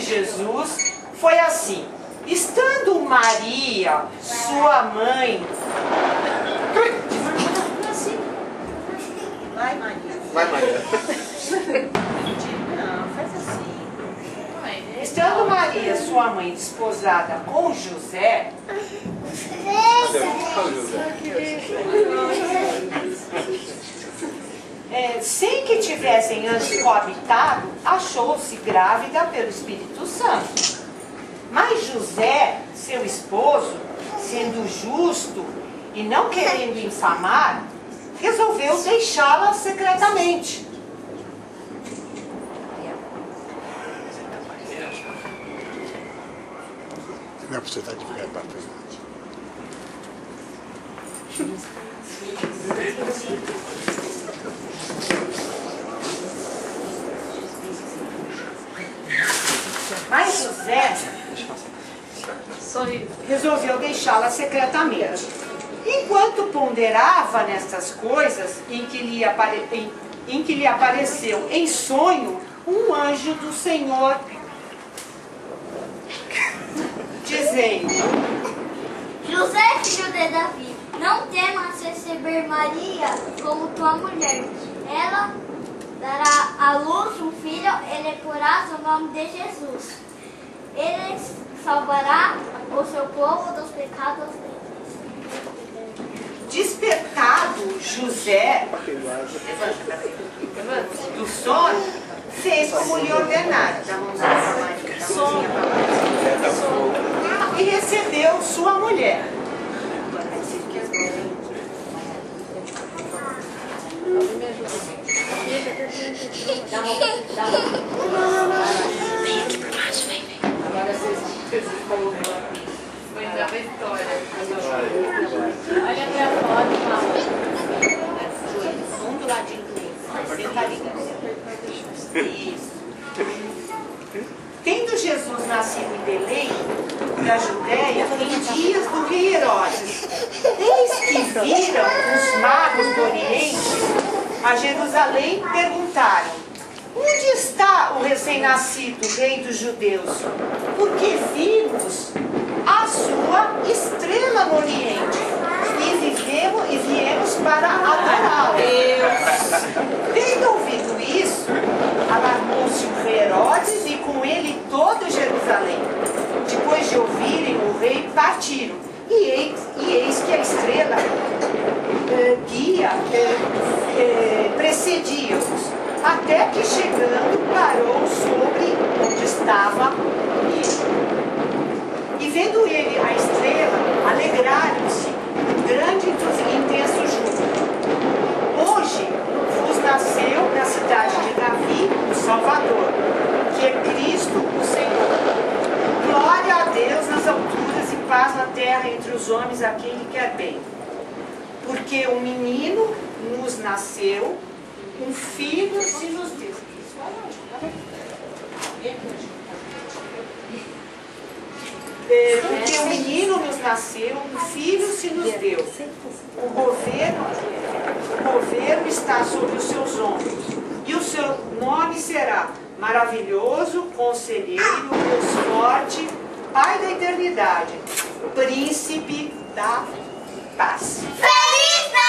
Jesus foi assim. Estando Maria, sua mãe... Vai, Maria. Vai, Maria. Não, faz assim. Estando Maria, sua mãe, desposada com José... sem que tivessem antes coabitado, achou-se grávida pelo Espírito Santo. Mas José, seu esposo, sendo justo e não querendo infamar, resolveu deixá-la secretamente. Não é pra você estar de pé para frente. Mas José resolveu deixá-la secretamente. Enquanto ponderava nestas coisas, em que lhe apareceu em sonho um anjo do Senhor, dizendo: José, filho de Davi, não temas receber Maria como tua mulher. Ela dará à luz um filho e lhe porás o nome de Jesus. Ele salvará o seu povo dos pecados deles. Despertado José do sono, fez como lhe ordenara. Dá a mãozinha pra Maria, dá a mãozinha pra Maria. E recebeu sua mulher. Agora vocês colocam aqui. Foi da história. Olha pra foto, Mauro. Um do ladinho do outro. Sentadinho. Isso. Tendo Jesus nascido em Belém, da Judéia, em dias do rei Herodes, eis que viram os magos do Oriente a Jerusalém, perguntaram: onde está o recém-nascido rei dos judeus? Porque vimos a sua estrela no Oriente e viemos para adorá-lo. Tendo ouvido isso, alarmou-se o rei Herodes e com ele todo Jerusalém. Depois de ouvirem o rei, partiram. E eis que a estrela guia precedia-os, até que chegando parou sobre onde estava ele. E vendo ele a estrela, alegraram-se com grande e intenso júbilo. Hoje vos nasceu na cidade de Davi o Salvador, que é Cristo o Senhor. Glória a Deus nas alturas e paz na terra entre os homens a quem Ele quer bem. Porque um menino nos nasceu, um filho se nos deu. Porque um menino nos nasceu, um filho se nos deu. O governo está sobre os seus ombros. E o seu nome será Maravilhoso, Conselheiro, Deus Forte, Pai da Eternidade, Príncipe da Paz. Feliz Natal!